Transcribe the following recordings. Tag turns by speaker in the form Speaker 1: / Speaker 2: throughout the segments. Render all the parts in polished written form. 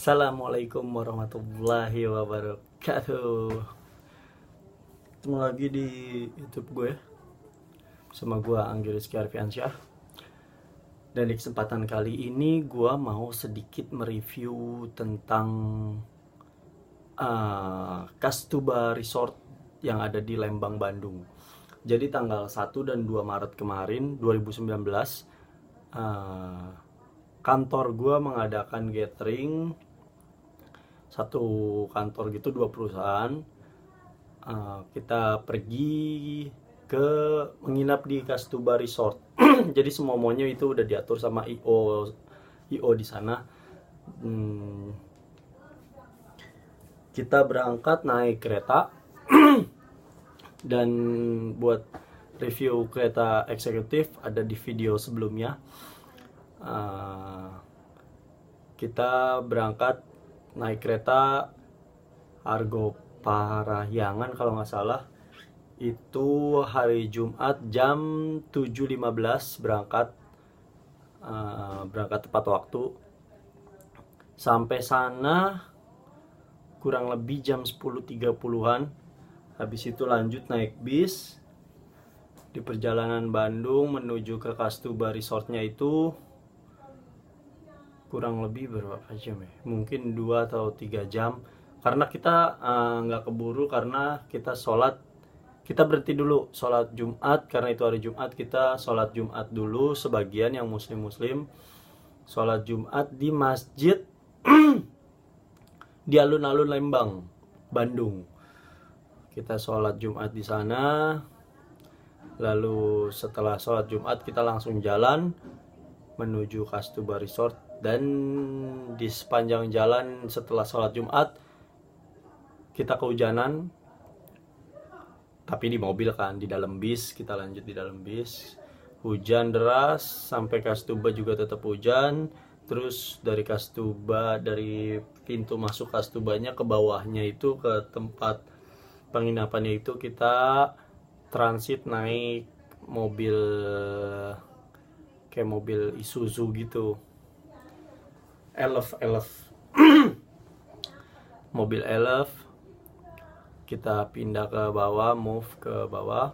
Speaker 1: Assalamualaikum warahmatullahi wabarakatuh. Ketemu lagi di YouTube gue sama gue Anggi Rizky Arfiansyah. Dan di kesempatan kali ini gue mau sedikit mereview tentang Kastuba Resort yang ada di Lembang, Bandung. Jadi tanggal 1 dan 2 Maret kemarin 2019 kantor gue mengadakan gathering. Satu kantor gitu, 2 perusahaan. Kita pergi ke menginap di Kastuba Resort. Jadi semuanya itu udah diatur sama IO di sana. Kita berangkat naik kereta. Dan buat review kereta eksekutif ada di video sebelumnya. Kita berangkat naik kereta Argo Parahyangan kalau nggak salah. Itu hari Jumat jam 7.15 berangkat tepat waktu. Sampai sana kurang lebih jam 10.30-an. Habis itu lanjut naik bis. Di perjalanan Bandung menuju ke Kastuba Resortnya itu kurang lebih berapa jam ya? Mungkin 2 atau 3 jam. Karena kita nggak keburu, karena kita berhenti dulu sholat Jumat. Karena itu hari Jumat, kita sholat Jumat dulu. Sebagian yang muslim sholat Jumat di masjid di alun-alun Lembang, Bandung. Kita sholat Jumat di sana. Lalu setelah sholat Jumat kita langsung jalan menuju Kastuba Resort. Dan di sepanjang jalan setelah sholat Jumat kita kehujanan, tapi di mobil kan, di dalam bis. Kita lanjut di dalam bis, hujan deras sampai Kastuba juga tetap hujan. Terus dari Kastuba, dari pintu masuk Kastubanya ke bawahnya itu, ke tempat penginapannya itu, kita transit naik mobil, kayak mobil Isuzu gitu, Elf mobil Elf. Kita pindah ke bawah, move ke bawah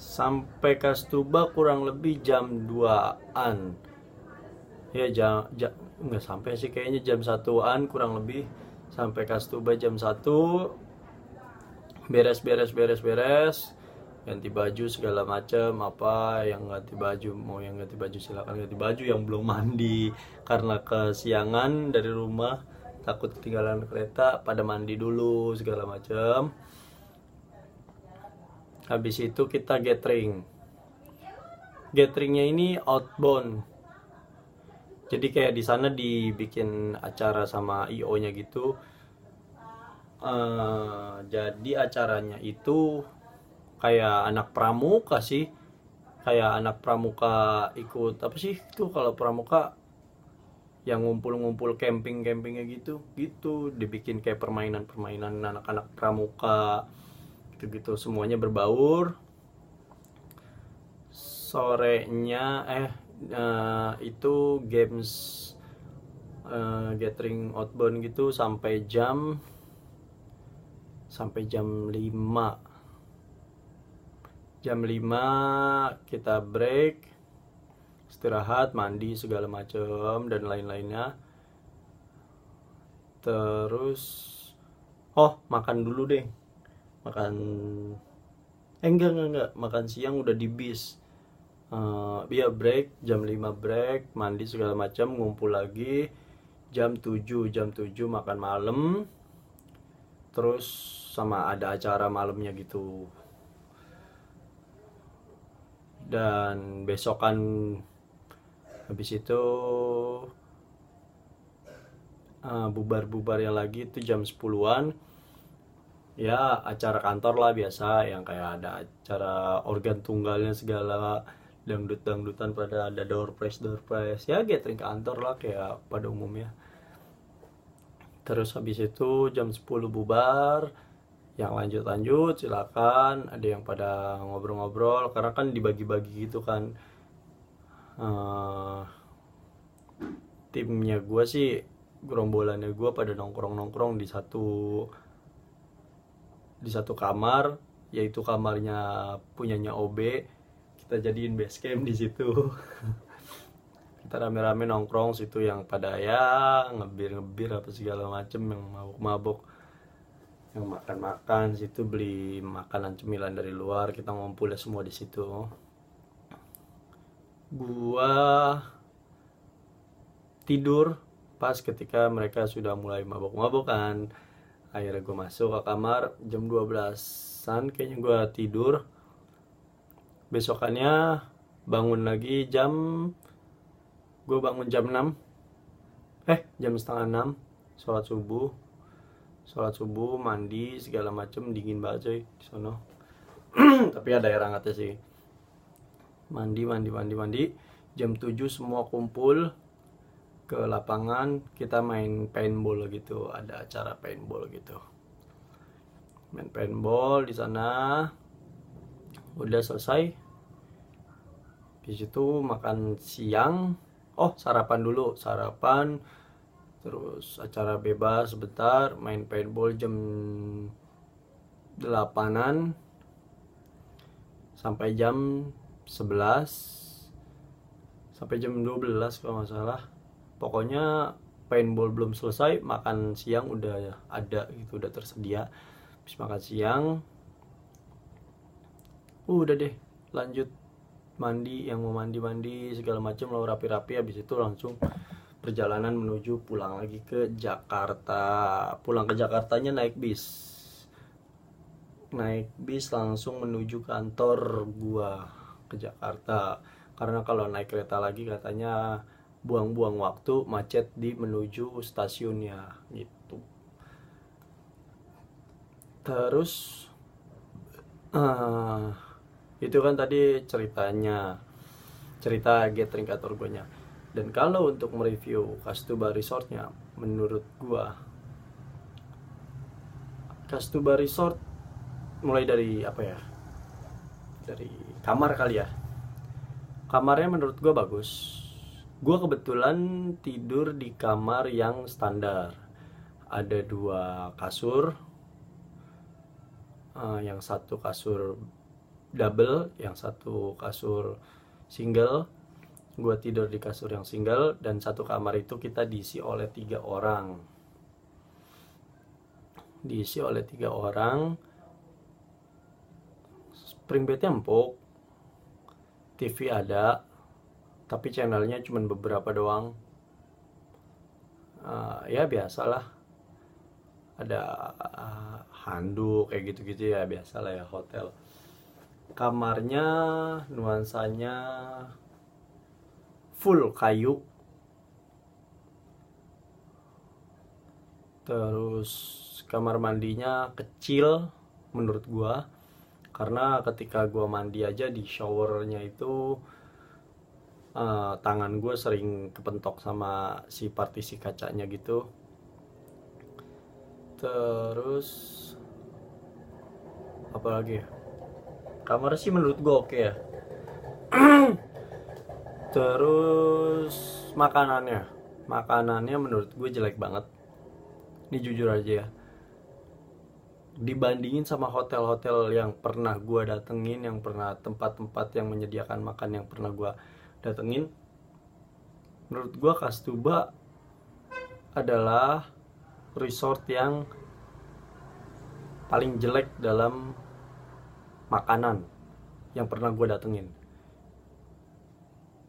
Speaker 1: sampai Kastuba kurang lebih jam 2-an ya. Nggak sampai sih, kayaknya jam 1-an kurang lebih. Sampai Kastuba jam 1, beres, ganti baju segala macam. Apa yang ganti baju, mau yang ganti baju silakan ganti baju. Yang belum mandi karena kesiangan dari rumah, takut ketinggalan kereta, pada mandi dulu segala macam. Habis itu kita gatheringnya ini outbound. Jadi kayak di sana dibikin acara sama IO nya gitu. Jadi acaranya itu kayak anak pramuka sih, kayak anak pramuka ikut apa sih itu kalau pramuka, yang ngumpul campingnya gitu dibikin kayak permainan anak-anak pramuka gitu semuanya berbaur. Sorenya itu games, gathering outbound gitu sampai jam 5. Jam 5 kita break, istirahat, mandi segala macam dan lain-lainnya. Terus makan dulu deh. Enggak, makan siang udah di bis. Break jam 5, break, mandi segala macam, ngumpul lagi jam 7 makan malam. Terus sama ada acara malamnya gitu. Dan besokan habis itu bubar-bubarnya lagi itu jam 10-an. Ya acara kantor lah biasa, yang kayak ada acara organ tunggalnya segala, dangdutan pada ada door prize ya, gathering kantor lah kayak pada umumnya. Terus habis itu jam 10 bubar. Yang lanjut silakan, ada yang pada ngobrol-ngobrol karena kan dibagi-bagi gitu kan. timnya gue sih, gerombolannya gue pada nongkrong di satu kamar, yaitu kamarnya punyanya OB. Kita jadiin base camp di situ. Kita rame-rame nongkrong situ, yang pada ya ngebir apa segala macem, yang mabuk-mabuk, yang makan-makan situ, beli makanan cemilan dari luar, kita ngumpulnya semua di situ. Gua tidur pas ketika mereka sudah mulai mabuk-mabukan. Akhirnya gue masuk ke kamar jam 12-an kayaknya gue tidur. Besokannya gue bangun jam 6, jam setengah 6, sholat subuh, mandi segala macem, dingin banget coy di sono. Tapi ada air hangatnya sih. Mandi, jam 7 semua kumpul ke lapangan, kita main paintball gitu, ada acara paintball gitu. Main paintball di sana. Udah selesai. Di situ makan siang. Sarapan dulu, terus acara bebas sebentar, main paintball jam 8-an sampai jam 11, sampai jam 12 kalau nggak salah. Pokoknya paintball belum selesai, makan siang udah ada gitu, udah tersedia. Habis makan siang, udah deh lanjut mandi, yang mau mandi segala macam, lalu rapi-rapi. Habis itu langsung perjalanan menuju pulang lagi ke Jakarta. Pulang ke Jakartanya naik bis langsung menuju kantor gua ke Jakarta. Karena kalau naik kereta lagi katanya buang-buang waktu, macet di menuju stasiunnya gitu. Terus itu kan tadi cerita gathering kantor gue nya. Dan kalau untuk mereview Kastuba Resortnya, menurut gua Kastuba Resort mulai dari dari kamar kali ya. Kamarnya menurut gua bagus. Gua kebetulan tidur di kamar yang standar. Ada 2 kasur, yang satu kasur double, yang satu kasur single. Gue tidur di kasur yang single, dan satu kamar itu kita diisi oleh 3 orang. Spring bednya empuk, TV ada, tapi channelnya cuma beberapa doang. Ya biasalah, ada handuk kayak gitu-gitu ya, biasalah ya hotel. Kamarnya nuansanya full kayu. Terus kamar mandinya kecil menurut gua, karena ketika gua mandi aja di showernya itu tangan gua sering kepentok sama si partisi kacanya gitu. Terus apalagi ya, kamar sih menurut gua oke ya. Terus makanannya menurut gue jelek banget. Ini jujur aja ya, dibandingin sama hotel-hotel yang pernah gue datengin, yang pernah tempat-tempat yang menyediakan makan yang pernah gue datengin, menurut gue Kastuba adalah resort yang paling jelek dalam makanan yang pernah gue datengin.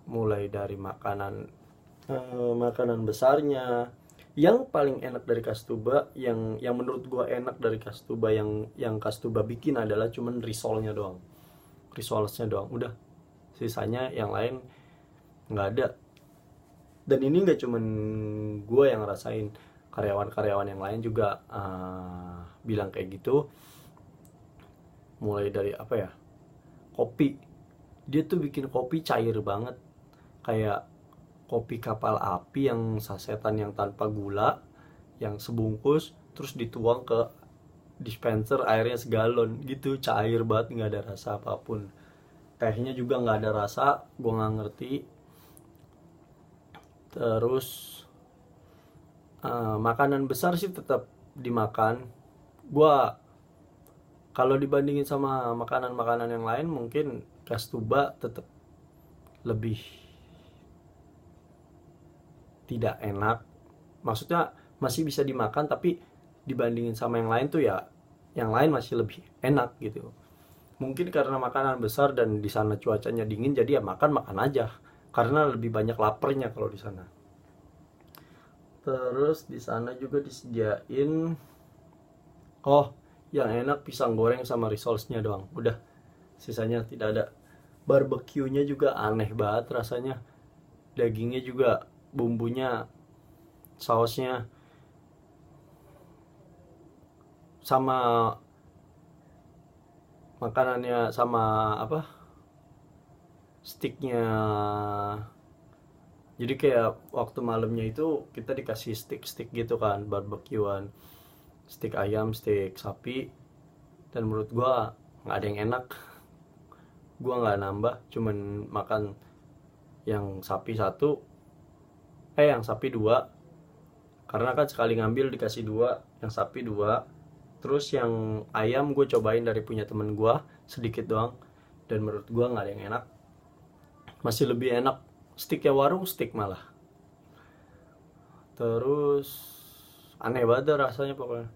Speaker 1: Mulai dari makanan besarnya. Yang paling enak dari Kastuba, yang menurut gua enak dari Kastuba, yang Kastuba bikin adalah cuman risolnya doang, udah. Sisanya yang lain nggak ada. Dan ini nggak cuman gua yang ngerasain, karyawan-karyawan yang lain juga bilang kayak gitu. Mulai dari kopi, dia tuh bikin kopi cair banget, kayak kopi kapal api yang sasetan, yang tanpa gula, yang sebungkus terus dituang ke dispenser, airnya segalon gitu, cair banget, nggak ada rasa apapun. Tehnya juga nggak ada rasa, gue nggak ngerti. Terus makanan besar sih tetap dimakan. Gua kalau dibandingin sama makanan-makanan yang lain mungkin Kastuba tetap lebih tidak enak. Maksudnya masih bisa dimakan, tapi dibandingin sama yang lain tuh ya yang lain masih lebih enak gitu. Mungkin karena makanan besar dan di sana cuacanya dingin, jadi ya makan aja. Karena lebih banyak laparnya kalau di sana. Terus di sana juga disediain, oh, yang enak pisang goreng sama risolsnya doang. Udah, sisanya tidak ada. Barbeque-nya juga aneh banget rasanya. Dagingnya juga, bumbunya, sausnya sama makanannya sama apa? Sticknya. Jadi kayak waktu malamnya itu kita dikasih stick-stick gitu kan, barbekyuan. Stick ayam, stick sapi. Dan menurut gua nggak ada yang enak. Gua nggak nambah, cuman makan yang sapi satu, yang sapi dua. Karena kan sekali ngambil dikasih dua, yang sapi dua. Terus yang ayam gue cobain dari punya temen gue sedikit doang, dan menurut gue nggak ada yang enak. Masih lebih enak sticknya warung, stick malah. Terus aneh banget rasanya pokoknya.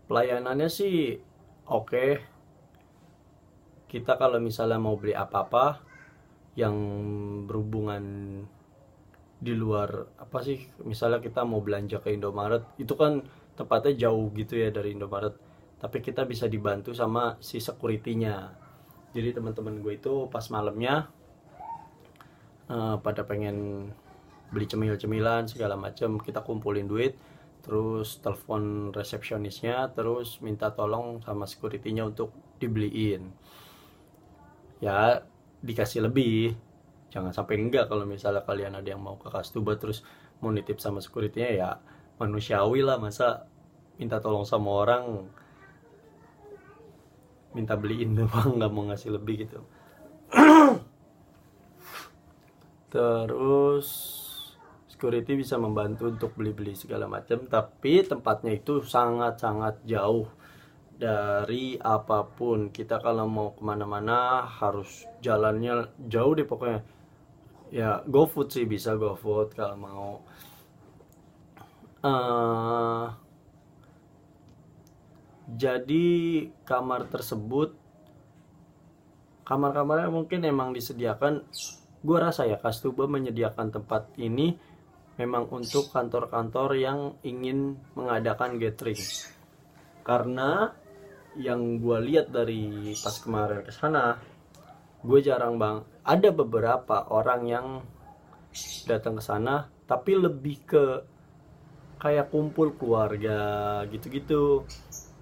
Speaker 1: Pelayanannya sih oke. Kita kalau misalnya mau beli apa-apa yang berhubungan di luar apa sih, misalnya kita mau belanja ke Indomaret, itu kan tempatnya jauh gitu ya dari Indomaret, tapi kita bisa dibantu sama si security-nya. Jadi teman-teman gue itu pas malamnya pada pengen beli cemil-cemilan segala macam, kita kumpulin duit, terus telepon resepsionisnya, terus minta tolong sama security-nya untuk dibeliin. Ya dikasih lebih, jangan sampai enggak. Kalau misalnya kalian ada yang mau ke Kastuba terus mau nitip sama security-nya, ya manusiawi lah, masa minta tolong sama orang minta beliin doang, nggak mau ngasih lebih gitu. Terus security bisa membantu untuk beli-beli segala macam, tapi tempatnya itu sangat-sangat jauh dari apapun. Kita kalau mau kemana-mana harus jalannya jauh deh pokoknya. Ya GoFood sih, bisa GoFood kalau mau. Jadi kamar-kamarnya mungkin emang disediakan. Gue rasa ya Kastuba menyediakan tempat ini memang untuk kantor-kantor yang ingin mengadakan gathering. Karena yang gue lihat dari pas kemarin ke sana, gue jarang ada beberapa orang yang datang ke sana, tapi lebih ke kayak kumpul keluarga gitu-gitu.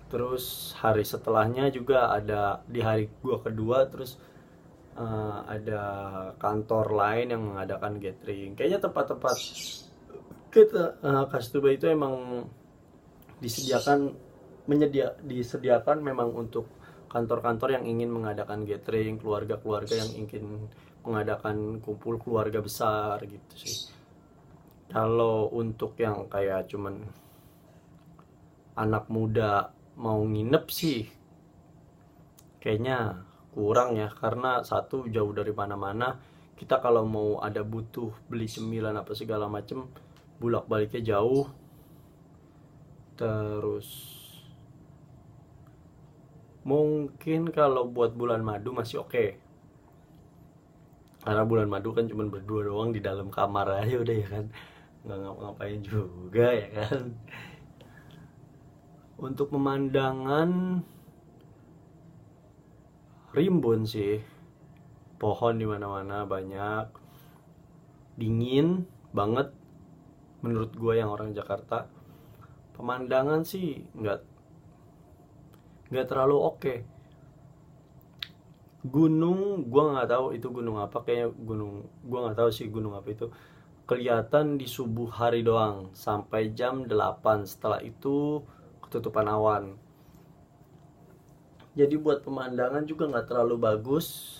Speaker 1: Terus hari setelahnya juga ada, di hari gue kedua, terus ada kantor lain yang mengadakan gathering. Kayaknya tempat-tempat kita Kastuba itu emang disediakan memang untuk kantor-kantor yang ingin mengadakan gathering, keluarga-keluarga yang ingin mengadakan kumpul keluarga besar gitu sih. Kalau untuk yang kayak cuman anak muda mau nginep sih kayaknya kurang ya, karena satu jauh dari mana-mana. Kita kalau mau ada butuh beli cemilan apa segala macem, bulak baliknya jauh. Terus mungkin kalau buat bulan madu masih oke. Karena bulan madu kan cuma berdua doang di dalam kamar aja udah ya kan, nggak ngapa-ngapain juga ya kan. Untuk pemandangan rimbun sih, pohon di mana-mana banyak, dingin banget menurut gue yang orang Jakarta. Pemandangan sih nggak terlalu oke. Gunung gue nggak tahu itu gunung apa, kayaknya gunung, gue nggak tahu sih gunung apa itu. Kelihatan di subuh hari doang sampai jam 8, setelah itu ketutupan awan. Jadi buat pemandangan juga nggak terlalu bagus,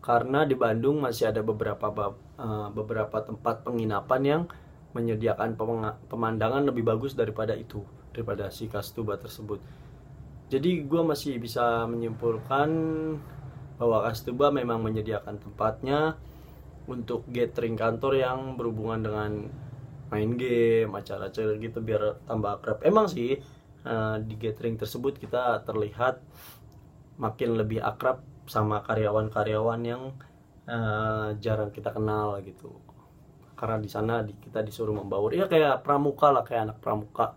Speaker 1: karena di Bandung masih ada beberapa tempat penginapan yang menyediakan pemandangan lebih bagus daripada si Kastuba tersebut. Jadi gue masih bisa menyimpulkan bahwa Kastuba memang menyediakan tempatnya untuk gathering kantor yang berhubungan dengan main game, acara-acara gitu biar tambah akrab. Emang sih di gathering tersebut kita terlihat makin lebih akrab sama karyawan-karyawan yang jarang kita kenal gitu. Karena di sana kita disuruh membaur, ya kayak pramuka lah, kayak anak pramuka.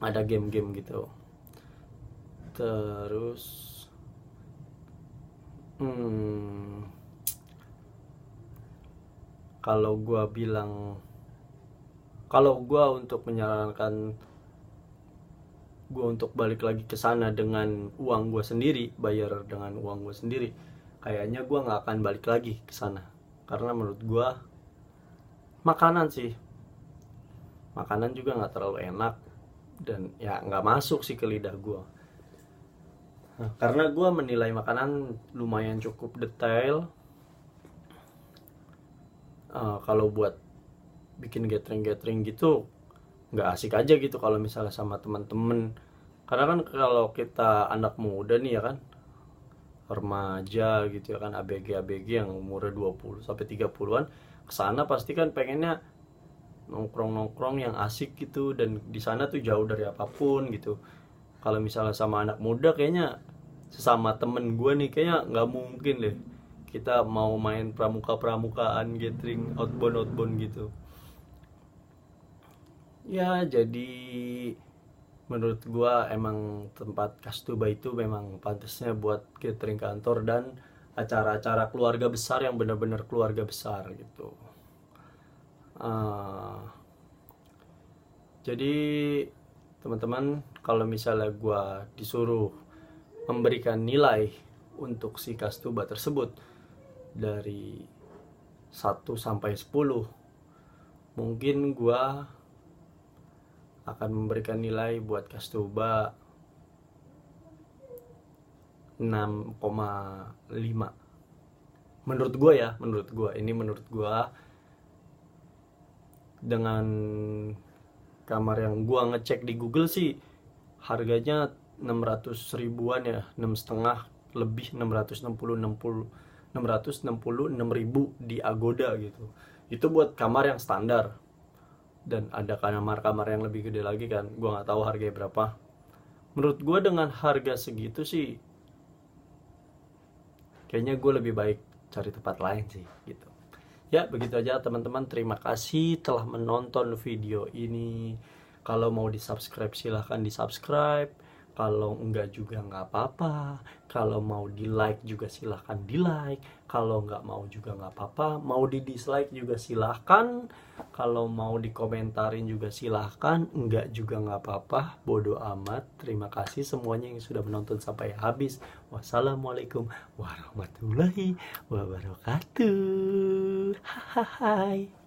Speaker 1: Ada game-game gitu. Terus kalau gue untuk menyarankan gue untuk balik lagi ke sana dengan uang gue sendiri, bayar dengan uang gue sendiri, kayaknya gue nggak akan balik lagi ke sana. Karena menurut gue makanan juga nggak terlalu enak dan ya nggak masuk sih ke lidah gue. Karena gue menilai makanan lumayan cukup detail. Kalau buat bikin gathering gitu nggak asik aja gitu kalau misalnya sama teman-teman. Karena kan kalau kita anak muda nih ya kan, remaja gitu ya kan, ABG yang umurnya 20 sampai 30-an, kesana pasti kan pengennya nongkrong yang asik gitu, dan di sana tuh jauh dari apapun gitu. Kalau misalnya sama anak muda, kayaknya sesama temen gue nih, kayaknya nggak mungkin deh kita mau main pramukaan gathering outbound gitu. Ya jadi menurut gue emang tempat Kastuba itu memang pantasnya buat gathering kantor dan acara-acara keluarga besar yang benar-benar keluarga besar gitu. Jadi teman-teman, kalau misalnya gue disuruh memberikan nilai untuk si Kastuba tersebut dari 1 sampai 10, mungkin gue akan memberikan nilai buat Kastuba 6,5. Menurut gue dengan kamar yang gue ngecek di Google sih harganya 600 ribuan ya, 6,5 lebih, 666 ribu di Agoda gitu. Itu buat kamar yang standar, dan ada kamar-kamar yang lebih gede lagi kan, gue nggak tahu harganya berapa. Menurut gue dengan harga segitu sih kayaknya gue lebih baik cari tempat lain sih gitu. Ya begitu aja teman-teman, terima kasih telah menonton video ini. Kalau mau di subscribe silahkan di subscribe, kalau enggak juga nggak apa-apa. Kalau mau di like juga silahkan di like, kalau nggak mau juga nggak apa-apa. Mau di dislike juga silahkan, kalau mau dikomentarin juga silahkan, enggak juga nggak apa-apa, bodo amat. Terima kasih semuanya yang sudah menonton sampai habis. Wassalamualaikum warahmatullahi wabarakatuh. Hai.